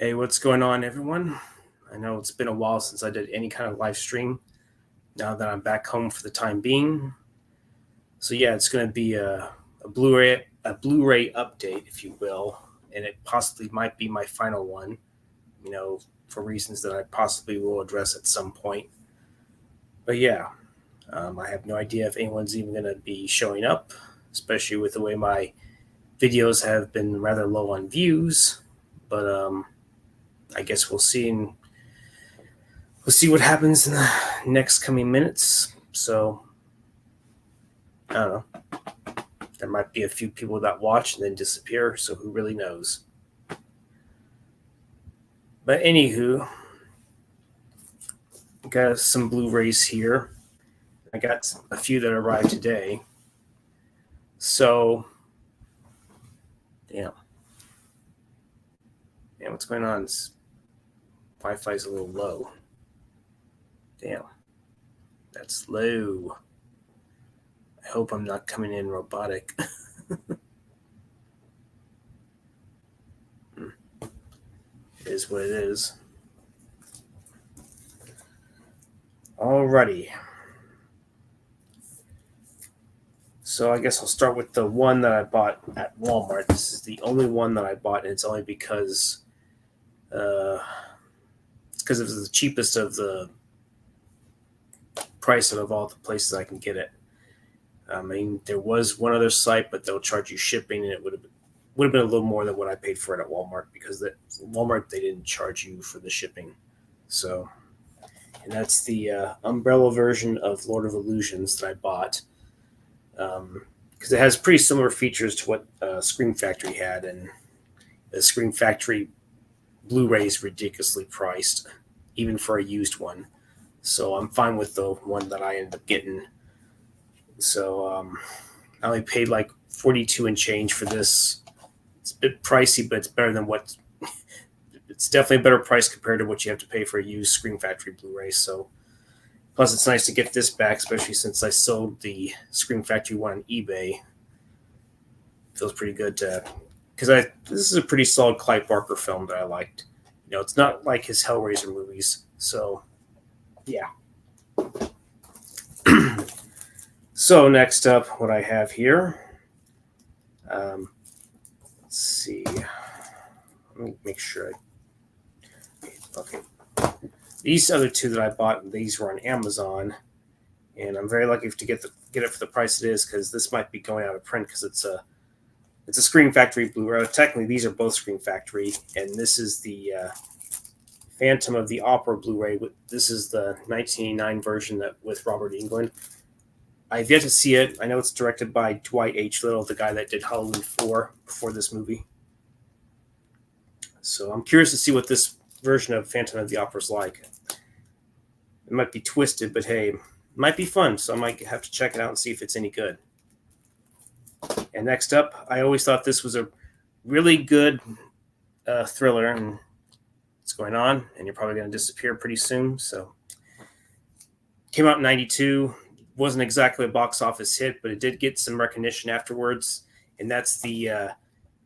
Hey, what's going on, everyone? I know it's been a while since I did any kind of live stream. Now that I'm back home for the time being, so yeah, it's going to be a Blu-ray update, if you will, and it possibly might be my final one. For reasons that I possibly will address at some point. But yeah, I have no idea if anyone's even going to be showing up, especially with the way my videos have been rather low on views. But I guess we'll see. We'll see what happens in the next coming minutes. So, I don't know. There might be a few people that watch and then disappear, so who really knows? But anywho, got some Blu-rays here. I got a few that arrived today. So, damn, what's going on? Wi-Fi's a little low. Damn, that's low. I hope I'm not coming in robotic. It is what it is. Alrighty. So I guess I'll start with the one that I bought at Walmart. This is the only one that I bought, and it's only because it's because it was the cheapest of the price of all the places I can get it. I mean, there was one other site, but they'll charge you shipping, and it would have been a little more than what I paid for it at Walmart, because at Walmart they didn't charge you for the shipping. So, and that's the umbrella version of Lord of Illusions that I bought, because it has pretty similar features to what Scream Factory had, and the Scream Factory Blu-ray is ridiculously priced, even for a used one. So I'm fine with the one that I ended up getting. So I only paid like $42 and change for this. It's a bit pricey, but it's better than what. It's definitely a better price compared to what you have to pay for a used Scream Factory Blu-ray. So, plus it's nice to get this back, especially since I sold the Scream Factory one on eBay. Feels pretty good because this is a pretty solid Clive Barker film that I liked. It's not like his Hellraiser movies. So, yeah. So next up, what I have here. Let's see. Let me make sure. Okay. These other two that I bought, these were on Amazon, and I'm very lucky to get it for the price it is, because this might be going out of print because it's a Scream Factory Blu-ray. Technically, these are both Scream Factory, and this is the Phantom of the Opera Blu-ray. This is the 1989 version with Robert Englund. I've yet to see it. I know it's directed by Dwight H. Little, the guy that did Halloween 4 before this movie. So I'm curious to see what this version of Phantom of the Opera is like. It might be twisted, but hey, it might be fun. So I might have to check it out and see if it's any good. And next up, I always thought this was a really good thriller, and it's going on, and you're probably going to disappear pretty soon. So, came out in '92. Wasn't exactly a box office hit, but it did get some recognition afterwards. And that's the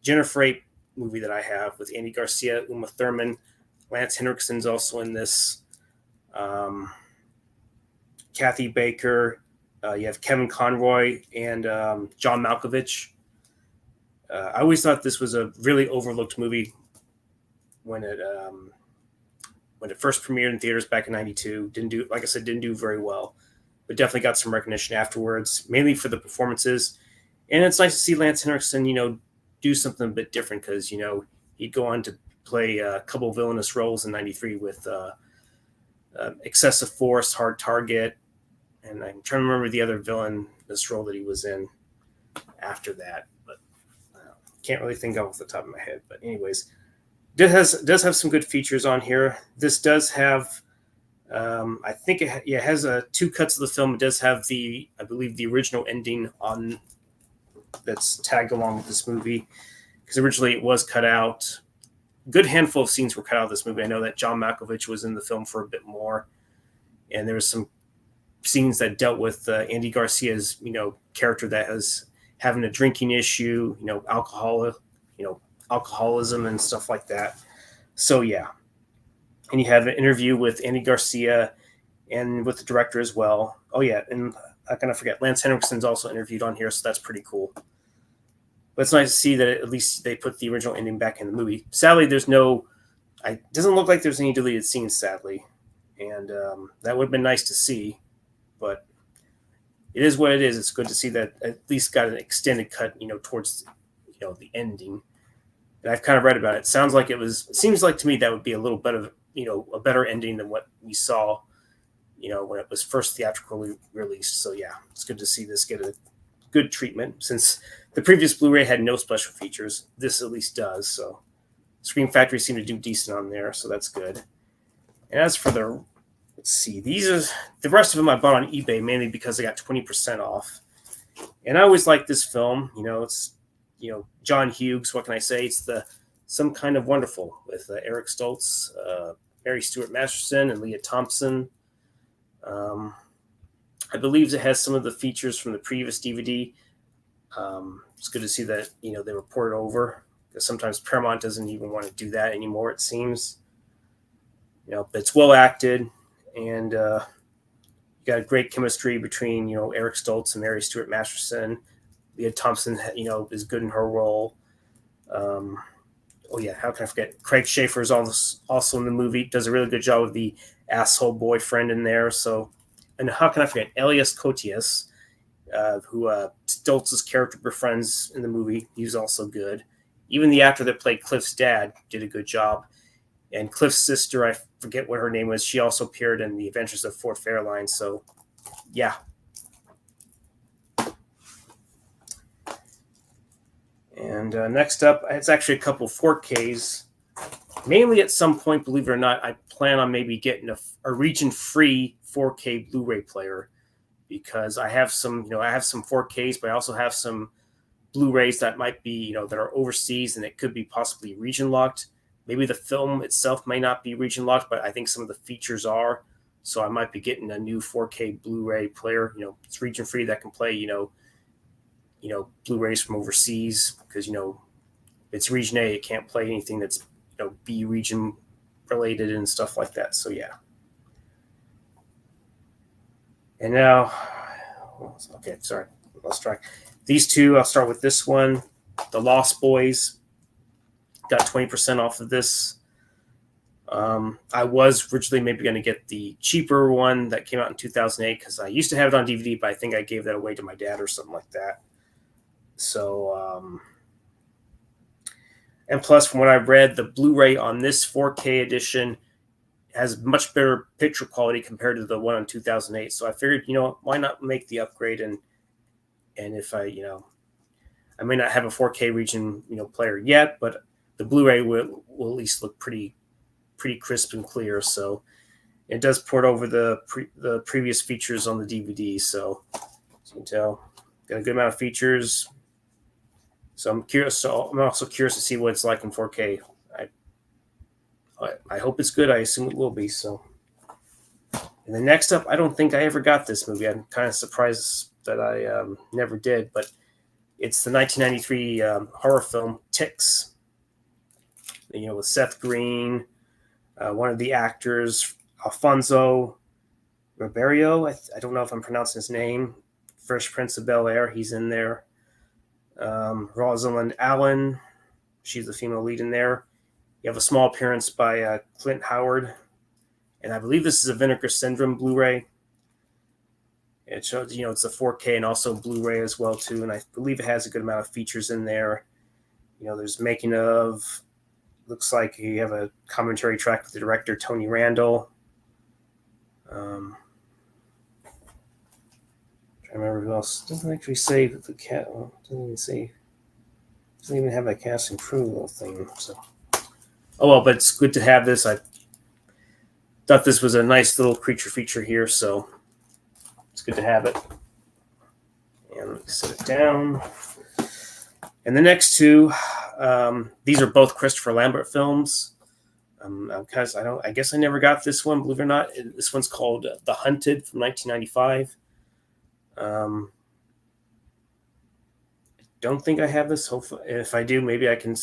Jennifer Ape movie that I have with Andy Garcia, Uma Thurman. Lance Henriksen's also in this. Kathy Baker. You have Kevin Conroy and John Malkovich. I always thought this was a really overlooked movie when it first premiered in theaters back in '92. Didn't do very well, but definitely got some recognition afterwards, mainly for the performances. And it's nice to see Lance Henriksen, do something a bit different, because, he'd go on to play a couple villainous roles in '93 with Excessive Force, Hard Target, and I'm trying to remember the other villainous role that he was in after that, but can't really think off the top of my head. But anyways, does have some good features on here. This does have, I think it has two cuts of the film. It does have I believe the original ending on that's tagged along with this movie, because originally it was cut out. A good handful of scenes were cut out of this movie. I know that John Malkovich was in the film for a bit more, and there was some scenes that dealt with Andy Garcia's, character that was having a drinking issue, alcoholism and stuff like that. So yeah, and you have an interview with Andy Garcia and with the director as well. Oh yeah, and I'm gonna forget, Lance Henriksen's also interviewed on here, so that's pretty cool. But it's nice to see that at least they put the original ending back in the movie. Sadly, there's no. It doesn't look like there's any deleted scenes, sadly, and that would have been nice to see. But it is what it is. It's good to see that at least got an extended cut, towards the ending. And I've kind of read about it. It sounds like it was. It seems like to me that would be a little bit of a better ending than what we saw, when it was first theatrically released. So yeah, it's good to see this get a good treatment since the previous Blu-ray had no special features. This at least does. So Scream Factory seemed to do decent on there, so that's good. And as for the, let's see, these are the rest of them I bought on eBay mainly because I got 20% off. And I always like this film. It's John Hughes. What can I say? It's the Some Kind of Wonderful with Eric Stoltz, Mary Stuart Masterson, and Leah Thompson. I believe it has some of the features from the previous DVD. It's good to see that they were ported over, because sometimes Paramount doesn't even want to do that anymore, it seems. But it's well acted, and you got a great chemistry between Eric Stoltz and Mary Stuart Masterson. Leah Thompson is good in her role. Oh yeah, how can I forget? Craig Schaefer is also in the movie. Does a really good job with the asshole boyfriend in there. So, and how can I forget Elias Koteas, who Stoltz's character befriends in the movie. He's also good. Even the actor that played Cliff's dad did a good job. And Cliff's sister, I forget what her name was, she also appeared in The Adventures of Fort Fairline. So, yeah. And next up, it's actually a couple 4Ks. Mainly at some point, believe it or not, I plan on maybe getting a region-free 4K Blu-ray player, because I have some 4Ks, but I also have some Blu-rays that might be, that are overseas, and it could be possibly region locked. Maybe the film itself may not be region locked, but I think some of the features are. So I might be getting a new 4K Blu-ray player. It's region free that can play, Blu-rays from overseas, because it's region A, it can't play anything that's B region related and stuff like that. So yeah. And now, okay, sorry, lost track. These two, I'll start with this one, The Lost Boys. Got 20% off of this. I was originally maybe going to get the cheaper one that came out in 2008, because I used to have it on DVD, but I think I gave that away to my dad or something like that. So, and plus, from what I read, the Blu-ray on this 4K edition has much better picture quality compared to the one on 2008. So I figured, why not make the upgrade? And if I may not have a 4K region, player yet, but the Blu-ray will at least look pretty crisp and clear. So it does port over the previous features on the DVD. So as you can tell, got a good amount of features. So I'm curious. So I'm also curious to see what it's like in 4K. I hope it's good. I assume it will be. So, and then next up, I don't think I ever got this movie. I'm kind of surprised that I never did, but it's the 1993 horror film Ticks. With Seth Green, one of the actors, Alfonso Ribeiro. I don't know if I'm pronouncing his name. Fresh Prince of Bel-Air, he's in there. Rosalind Allen, she's the female lead in there. You have a small appearance by Clint Howard. And I believe this is a Vinegar Syndrome Blu-ray. It shows, it's a 4K and also Blu-ray as well, too. And I believe it has a good amount of features in there. There's making of, looks like you have a commentary track with the director, Tony Randall. Trying to remember who else. Doesn't actually say the cat. Well, doesn't even say. Doesn't even have that cast and crew little thing. So, oh well, but it's good to have this. I thought this was a nice little creature feature here, so it's good to have it. And let me set it down. And the next two, these are both Christopher Lambert films. I guess I never got this one, believe it or not. This one's called The Hunted from 1995. Don't think I have this. Hopefully, if I do, maybe I can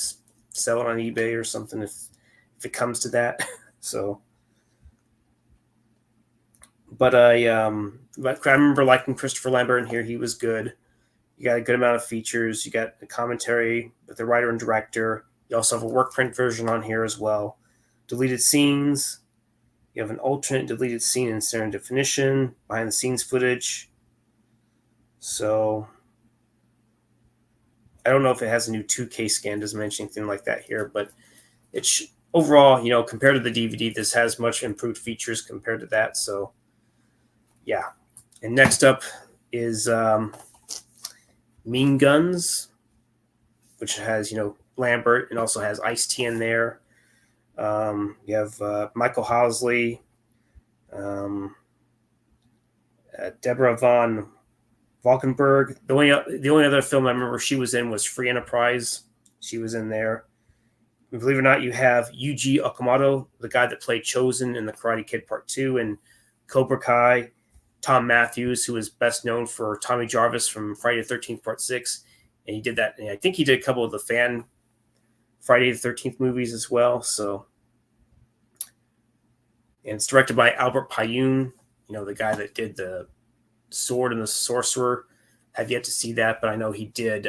sell it on eBay or something if if it comes to that. So, but I remember liking Christopher Lambert in here. He was good. You got a good amount of features. You got a commentary with the writer and director. You also have a work print version on here as well. Deleted scenes. You have an alternate deleted scene in standard definition, behind the scenes footage. So I don't know if it has a new 2K scan, doesn't mention anything like that here, but it's overall, compared to the DVD, this has much improved features compared to that. So yeah. And next up is Mean Guns, which has, Lambert, and also has Ice-T in there. You have Michael Housley, Deborah Von Valkenburg. The only other film I remember she was in was Free Enterprise. She was in there. Believe it or not, you have Yuji Okamoto, the guy that played Chosen in The Karate Kid Part 2 and Cobra Kai. Tom Matthews, who is best known for Tommy Jarvis from Friday the 13th Part 6. And he did that. And I think he did a couple of the fan Friday the 13th movies as well. So, and it's directed by Albert Pyun, the guy that did the Sword and the Sorcerer. Have yet to see that, but I know he did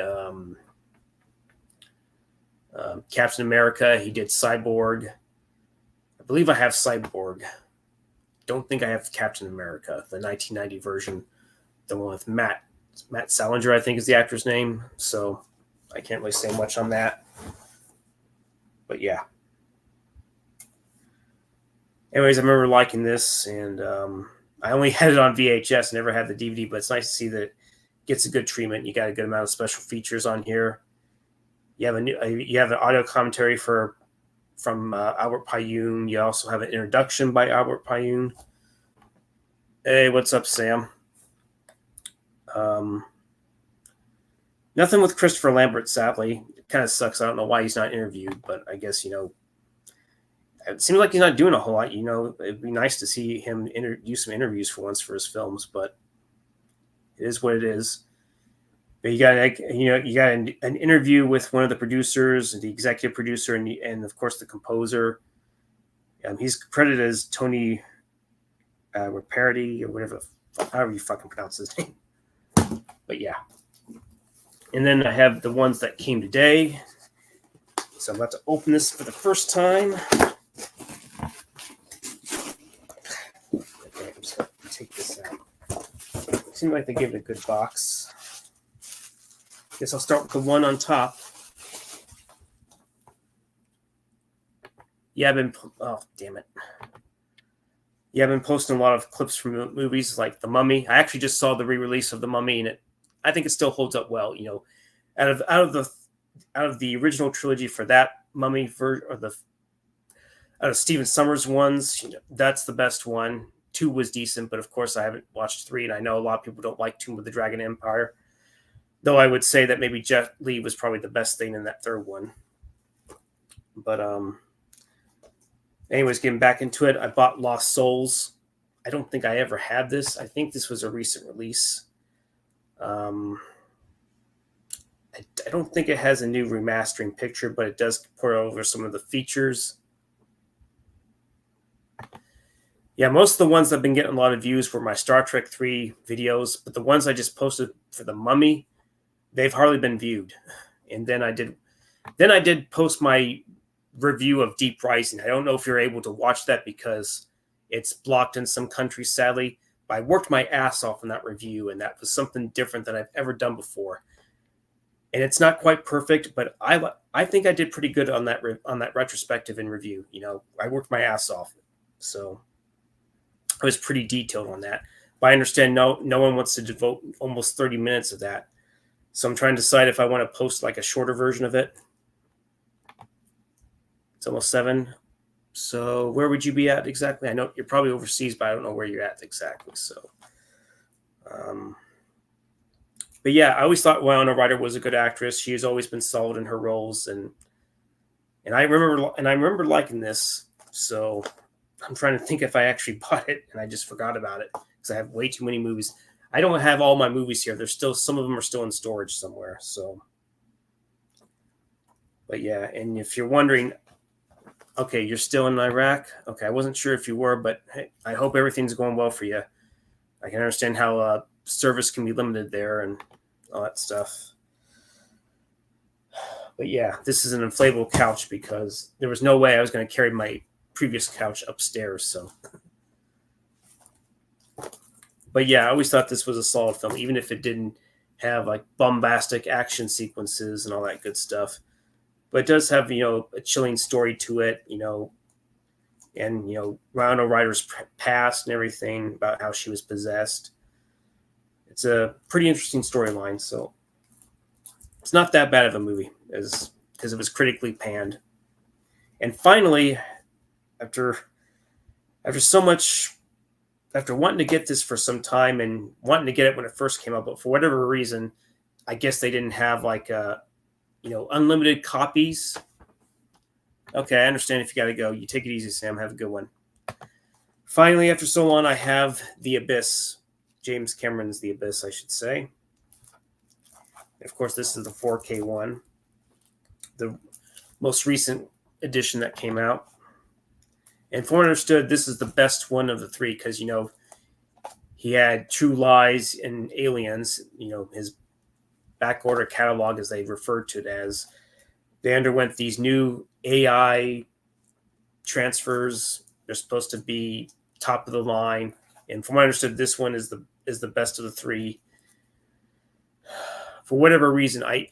Captain America. He did Cyborg. I believe I have Cyborg. Don't think I have Captain America, the 1990 version, the one with Matt Salinger, I think is the actor's name. So I can't really say much on that. But yeah. Anyways, I remember liking this, and I only had it on VHS, never had the DVD, but it's nice to see that it gets a good treatment. You got a good amount of special features on here. You have an audio commentary from Albert Pyun. You also have an introduction by Albert Pyun. Hey, what's up, Sam? Nothing with Christopher Lambert, sadly. It kind of sucks. I don't know why he's not interviewed, but I guess, it seems like he's not doing a whole lot. It'd be nice to see him do some interviews for once for his films, but it is what it is. But you got an interview with one of the producers, the executive producer, and of course the composer. He's credited as Tony Reparity or whatever, however you fucking pronounce his name. But yeah. And then I have the ones that came today. So I'm about to open this for the first time. Okay, I'm just going to take this out. Seems like they gave it a good box. Guess I'll start with the one on top. Yeah, oh, damn it. Yeah, I've been posting a lot of clips from movies like The Mummy. I actually just saw the re-release of The Mummy, and I think it still holds up well. Out of the original trilogy for that Mummy out of Stephen Sommers ones, that's the best one. 2 was decent, but of course I haven't watched 3, and I know a lot of people don't like Tomb of the Dragon Empire. Though I would say that maybe Jet Li was probably the best thing in that 3rd one. But anyways, getting back into it, I bought Lost Souls. I don't think I ever had this. I think this was a recent release. I don't think it has a new remastering picture, but it does pour over some of the features. Yeah, most of the ones that have been getting a lot of views were my Star Trek 3 videos, but the ones I just posted for The Mummy, they've hardly been viewed. And then I did post my review of Deep Rising. I don't know if you're able to watch that because it's blocked in some countries, sadly. But I worked my ass off in that review, and that was something different than I've ever done before. And it's not quite perfect, but I think I did pretty good on that retrospective and review. I worked my ass off, so I was pretty detailed on that. But I understand no one wants to devote almost 30 minutes of that. So I'm trying to decide if I want to post like a shorter version of it. It's almost 7. So where would you be at exactly? I know you're probably overseas, but I don't know where you're at exactly. So, but yeah, I always thought Winona Ryder was a good actress. She has always been solid in her roles, and I remember liking this. So I'm trying to think if I actually bought it, and I just forgot about it because I have way too many movies. I don't have all my movies here. There's still some of them are still in storage somewhere. So, but yeah, and if you're wondering, Okay, you're still in Iraq? Okay, I wasn't sure if you were, but hey, I hope everything's going well for you. I can understand how service can be limited there and all that stuff. But yeah, this is an inflatable couch because there was no way I was going to carry my previous couch upstairs. So, but yeah, I always thought this was a solid film, even if it didn't have like bombastic action sequences and all that good stuff. But it does have a chilling story to it, and Winona Ryder's past and everything about how she was possessed. It's a pretty interesting storyline. So it's not that bad of a movie as because it was critically panned. And finally, after so much, after wanting to get this for some time and wanting to get it when it first came out, but for whatever reason, I guess they didn't have like unlimited copies. Okay, I understand if you got to go. You take it easy, Sam. Have a good one. Finally, after so long, I have The Abyss. James Cameron's The Abyss, I should say. Of course, this is the 4K one, the most recent edition that came out. And from what I understood, this is the best one of the three because, he had True Lies and Aliens, his backorder catalog, as they referred to it as. They underwent these new AI transfers. They're supposed to be top of the line. And from what I understood, this one is the best of the three. For whatever reason, I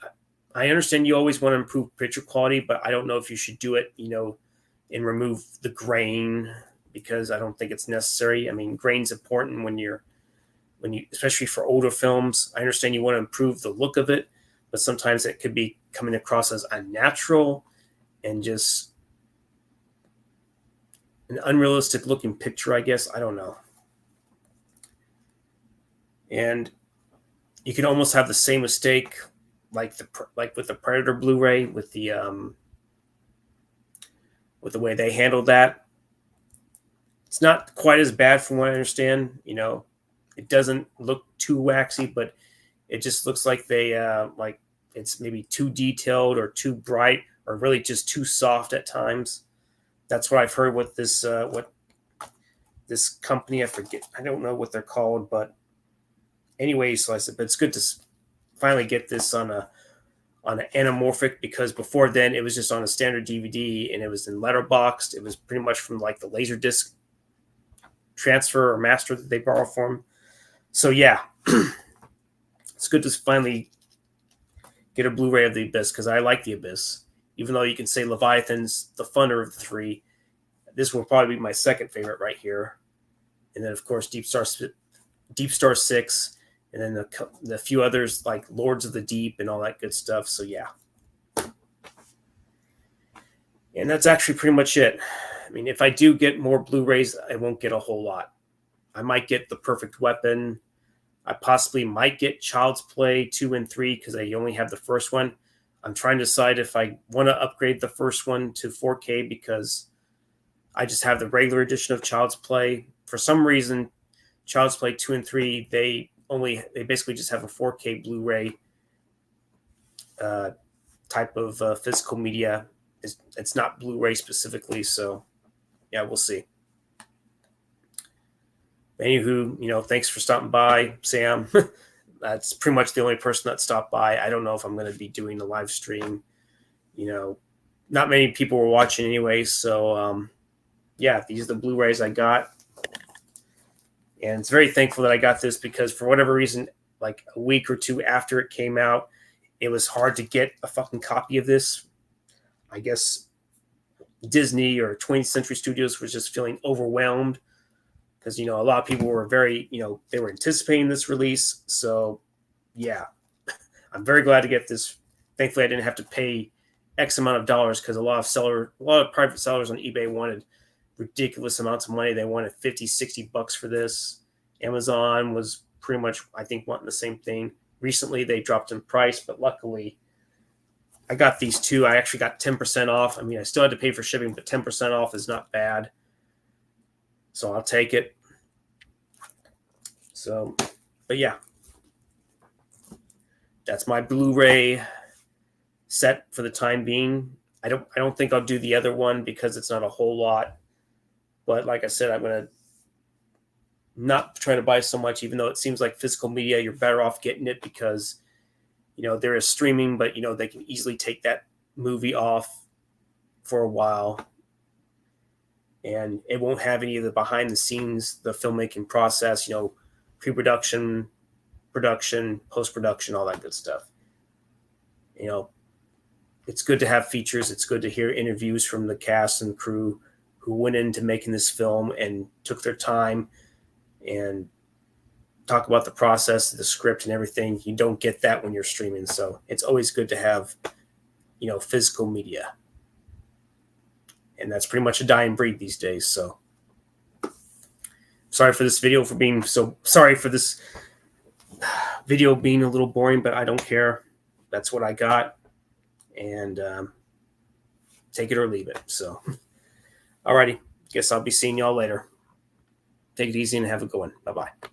understand you always want to improve picture quality, but I don't know if you should do it, and remove the grain because I don't think it's necessary. I mean, grain's important when you, especially for older films. I understand you want to improve the look of it, but sometimes it could be coming across as unnatural and just an unrealistic looking picture, I guess. I don't know. And you can almost have the same mistake like with the Predator Blu-ray with the way they handled that. It's not quite as bad from what I understand. It doesn't look too waxy, but it just looks like they like it's maybe too detailed or too bright or really just too soft at times. That's what I've heard with this this company. I don't know what they're called, but anyway, so I said, but it's good to finally get this on an anamorphic because before then it was just on a standard DVD and it was in letterboxed. It was pretty much from like the Laserdisc transfer or master that they borrow from. So yeah, it's good to finally get a Blu-ray of The Abyss because I like The Abyss. Even though you can say Leviathan's the funner of the three, this will probably be my second favorite right here. And then of course Deep Star 6, and then the few others like Lords of the Deep and all that good stuff. So yeah. And that's actually pretty much it. I mean, if I do get more Blu-rays, I won't get a whole lot. I might get The Perfect Weapon. I possibly might get Child's Play 2 and 3 because I only have the first one. I'm trying to decide if I want to upgrade the first one to 4K because I just have the regular edition of Child's Play. For some reason, Child's Play 2 and 3, they basically just have a 4K Blu-ray type of physical media. It's not Blu-ray specifically, so yeah, we'll see. Anywho, thanks for stopping by, Sam. That's pretty much the only person that stopped by. I don't know if I'm going to be doing a live stream. Not many people were watching anyway, so yeah, these are the Blu-rays I got. And it's very thankful that I got this because for whatever reason, like a week or two after it came out, it was hard to get a fucking copy of this. I guess Disney or 20th Century Studios was just feeling overwhelmed because, a lot of people were very, they were anticipating this release. So, yeah, I'm very glad to get this. Thankfully, I didn't have to pay X amount of dollars because a lot of private sellers on eBay wanted ridiculous amounts of money. They wanted $50-$60 for this. Amazon was pretty much, I think, wanting the same thing. Recently, they dropped in price, but luckily, I got these two. I actually got 10% off. I mean, I still had to pay for shipping, but 10% off is not bad. So I'll take it. So, but yeah, that's my Blu-ray set for the time being. I don't think I'll do the other one because it's not a whole lot. But like I said, I'm gonna not try to buy so much, even though it seems like physical media, you're better off getting it because, there is streaming, but, they can easily take that movie off for a while. And it won't have any of the behind the scenes, the filmmaking process, pre-production, production, post-production, all that good stuff. It's good to have features. It's good to hear interviews from the cast and crew who went into making this film and took their time and talk about the process, the script, and everything. You don't get that when you're streaming, so it's always good to have, physical media. And that's pretty much a dying breed these days. So sorry for this video sorry for this video being a little boring, but I don't care. That's what I got, and take it or leave it. So, alrighty, guess I'll be seeing y'all later. Take it easy and have a good one. Bye-bye.